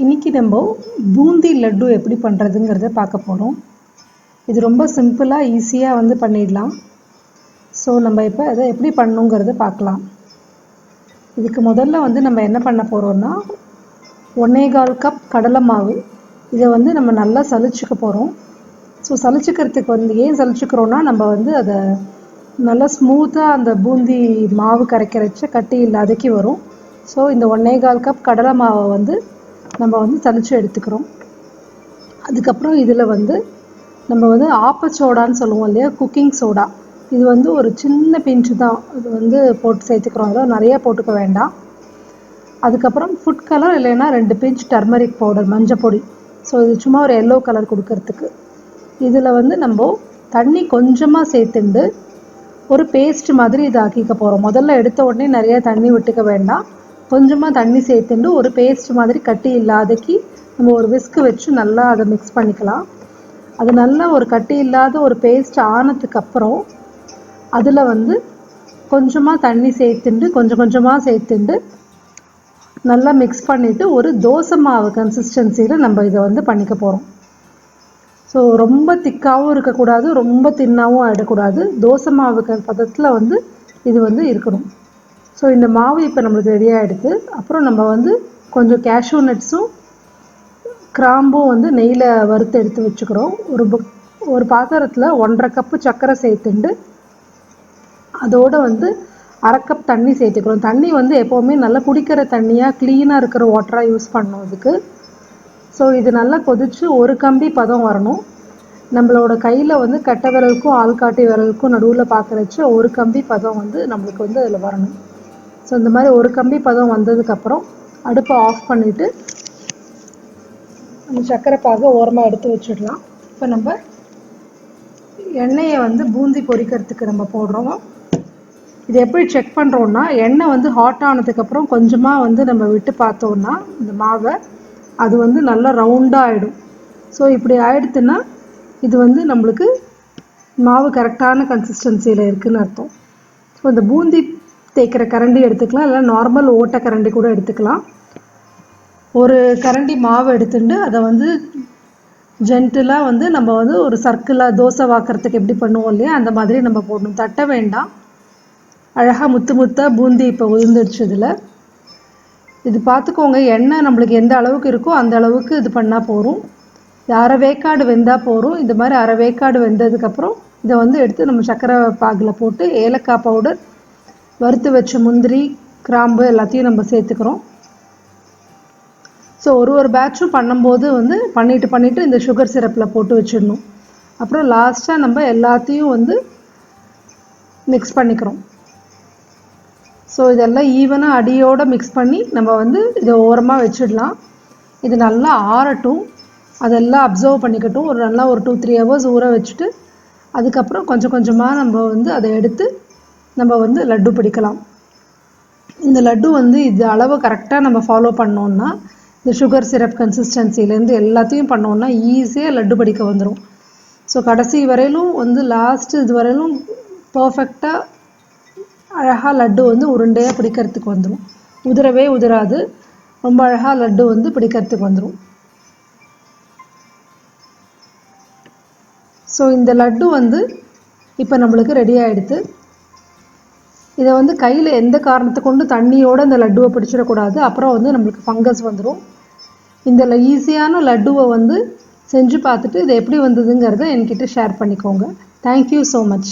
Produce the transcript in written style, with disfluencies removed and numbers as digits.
இன்றைக்கி நம்ம பூந்தி லட்டு எப்படி பண்ணுறதுங்கிறத பார்க்க போகிறோம். இது ரொம்ப சிம்பிளாக ஈஸியாக வந்து பண்ணிடலாம். ஸோ நம்ம இப்போ அதை எப்படி பண்ணணுங்கிறத பார்க்கலாம். இதுக்கு முதல்ல வந்து நம்ம என்ன பண்ண போகிறோம்னா 1.25 கப் கடலை மாவு, இதை வந்து நம்ம நல்லா சலிச்சுக்க போகிறோம். ஸோ சலிச்சுக்கிறதுக்கு வந்து ஏன் சலிச்சுக்கிறோன்னா, நம்ம வந்து அதை நல்லா ஸ்மூத்தாக அந்த பூந்தி மாவு கரைக்கிறச்ச கட்டி இல்லாதக்கி வரும். ஸோ இந்த 1.25 கப் கடலை மாவை வந்து நம்ம வந்து சலிச்சு எடுத்துக்கிறோம். அதுக்கப்புறம் இதில் வந்து நம்ம வந்து ஆப்பச்சோடான்னு சொல்லுவோம் இல்லையா, குக்கிங் சோடா, இது வந்து ஒரு சின்ன பிஞ்சு தான் இது வந்து போட்டு சேர்த்துக்கிறோம். அதெல்லாம் நிறையா போட்டுக்க வேண்டாம். அதுக்கப்புறம் ஃபுட் கலர் இல்லைன்னா 2 பிஞ்ச் டர்மரிக் பவுடர், மஞ்சள் பொடி. ஸோ இது சும்மா ஒரு எல்லோ கலர் கொடுக்கறதுக்கு. இதில் வந்து நம்ம தண்ணி கொஞ்சமாக சேர்த்துண்டு ஒரு பேஸ்ட் மாதிரி இதை ஆக்கிக்க போகிறோம். முதல்ல எடுத்த உடனே நிறையா தண்ணி விட்டுக்க வேண்டாம். கொஞ்சமாக தண்ணி சேர்த்துண்டு ஒரு பேஸ்ட் மாதிரி கட்டி இல்லாதக்கி நம்ம ஒரு விஸ்கு வச்சு நல்லா அதை மிக்ஸ் பண்ணிக்கலாம். அது நல்லா ஒரு கட்டி இல்லாத ஒரு பேஸ்ட் ஆனதுக்கப்புறம் அதில் வந்து கொஞ்சமாக தண்ணி சேர்த்துண்டு கொஞ்சமாக சேர்த்துண்டு நல்லா மிக்ஸ் பண்ணிவிட்டு ஒரு தோசை மாவு கன்சிஸ்டன்சியில் நம்ம இதை வந்து பண்ணிக்க போகிறோம். ஸோ ரொம்ப திக்காகவும் இருக்கக்கூடாது, ரொம்ப தின்னாகவும் ஆகிடக்கூடாது. தோசை மாவு பதத்தில் வந்து இது வந்து இருக்கணும். ஸோ இந்த மாவு இப்போ நம்மளுக்கு ரெடி ஆகிடுது. அப்புறம் நம்ம வந்து கொஞ்சம் கேஷ்யூ நட்ஸும் கிராம்பும் வந்து நெய்யில் வறுத்து எடுத்து வச்சுக்கிறோம். ஒரு பாத்திரத்தில் 1.5 கப்பு சர்க்கரை சேர்த்துண்டு அதோடு வந்து 1/2 கப் தண்ணி சேர்த்துக்கிறோம். தண்ணி வந்து எப்போவுமே நல்லா குடிக்கிற தண்ணியாக க்ளீனாக இருக்கிற வாட்டராக யூஸ் பண்ணணும் இதுக்கு. ஸோ இது நல்லா கொதித்து ஒரு கம்பி பதம் வரணும். நம்மளோட கையில் வந்து கட்டை விரலுக்கும் ஆள்காட்டி விரலுக்கும் நடுவில் பார்க்குறச்ச ஒரு கம்பி பதம் வந்து நம்மளுக்கு வந்து அதில் வரணும். ஸோ இந்த மாதிரி ஒரு கம்பி பதம் வந்ததுக்கப்புறம் அடுப்பை ஆஃப் பண்ணிவிட்டு அந்த சர்க்கரை பாகை ஓரமாக எடுத்து வச்சிடலாம். இப்போ நம்ம எண்ணெயை வந்து பூந்தி பொரிக்கிறதுக்கு நம்ம போடுறோம். இது எப்படி செக் பண்ணுறோன்னா, எண்ணெய் வந்து ஹாட் ஆனதுக்கப்புறம் கொஞ்சமாக வந்து நம்ம விட்டு பார்த்தோன்னா இந்த மாவை அது வந்து நல்லா ரவுண்டாக ஆகிடும். ஸோ இப்படி ஆகிடுதுன்னா இது வந்து நம்மளுக்கு மாவு கரெக்டான கன்சிஸ்டன்சியில் இருக்குதுன்னு அர்த்தம். ஸோ இந்த பூந்தி தேய்க்கிற கரண்டி எடுத்துக்கலாம், இல்லை நார்மல் ஓட்டை கரண்டி கூட எடுத்துக்கலாம். ஒரு கரண்டி மாவு எடுத்துட்டு அதை வந்து ஜென்டிலாக வந்து நம்ம வந்து ஒரு சர்க்கிளாக தோசை வாக்கிறதுக்கு எப்படி பண்ணுவோம் இல்லையா, அந்த மாதிரி நம்ம போடணும். தட்ட வேண்டாம். அழகாக முத்தாக பூந்தி இப்போ உதிர்ந்துடுச்சு. இதில் இது பார்த்துக்கோங்க, எண்ணெய் நம்மளுக்கு எந்த அளவுக்கு இருக்கோ அந்த அளவுக்கு இது பண்ணால் போகும். அரை வேக்காடு வெந்தால் போகும். இந்த மாதிரி அரை வேக்காடு வெந்ததுக்கப்புறம் இதை வந்து எடுத்து நம்ம சர்க்கரை பாகில் போட்டு ஏலக்காய் பவுடர், வறுத்து வச்ச முந்திரி, கிராம்பு எல்லாத்தையும் நம்ம சேர்த்துக்கிறோம். ஸோ ஒரு பேட்சும் பண்ணும்போது வந்து பண்ணிவிட்டு இந்த சுகர் சிரப்பில் போட்டு வச்சிடணும். அப்புறம் லாஸ்ட்டாக நம்ம எல்லாத்தையும் வந்து மிக்ஸ் பண்ணிக்கிறோம். ஸோ இதெல்லாம் ஈவனாக அடியோடு மிக்ஸ் பண்ணி நம்ம வந்து இதை ஓரமாக வச்சிடலாம். இது நல்லா ஆறட்டும், அதெல்லாம் அப்சர்வ் பண்ணிக்கட்டும். நல்லா ஒரு 2-3 ஹவர்ஸ் ஊற வச்சுட்டு அதுக்கப்புறம் கொஞ்சமாக நம்ம வந்து அதை எடுத்து நம்ம வந்து லட்டு பிடிக்கலாம். இந்த லட்டு வந்து இது அளவு கரெக்டாக நம்ம ஃபாலோ பண்ணோன்னா, இந்த சுகர் சிரப் கன்சிஸ்டன்சிலேருந்து எல்லாத்தையும் பண்ணோன்னா ஈஸியாக லட்டு பிடிக்க வந்துடும். ஸோ கடைசி வரையிலும் வந்து லாஸ்ட்டு இது வரையிலும் பர்ஃபெக்டாக அழகாக லட்டு வந்து உருண்டையாக பிடிக்கிறதுக்கு வந்துடும். உதிரவே உதிராது, ரொம்ப அழகாக லட்டு வந்து பிடிக்கிறதுக்கு வந்துடும். ஸோ இந்த லட்டு வந்து இப்போ நம்மளுக்கு ரெடி ஆகிடுது. இதை வந்து கையில் எந்த காரணத்தை கொண்டு தண்ணியோடு இந்த லட்டுவை பிடிச்சிடக்கூடாது, அப்புறம் வந்து நம்மளுக்கு ஃபங்கஸ் வந்துடும். இந்த ஈஸியான லட்டுவை வந்து செஞ்சு பார்த்துட்டு இது எப்படி வந்ததுங்கிறத என்கிட்ட ஷேர் பண்ணிக்கோங்க. Thank you so much.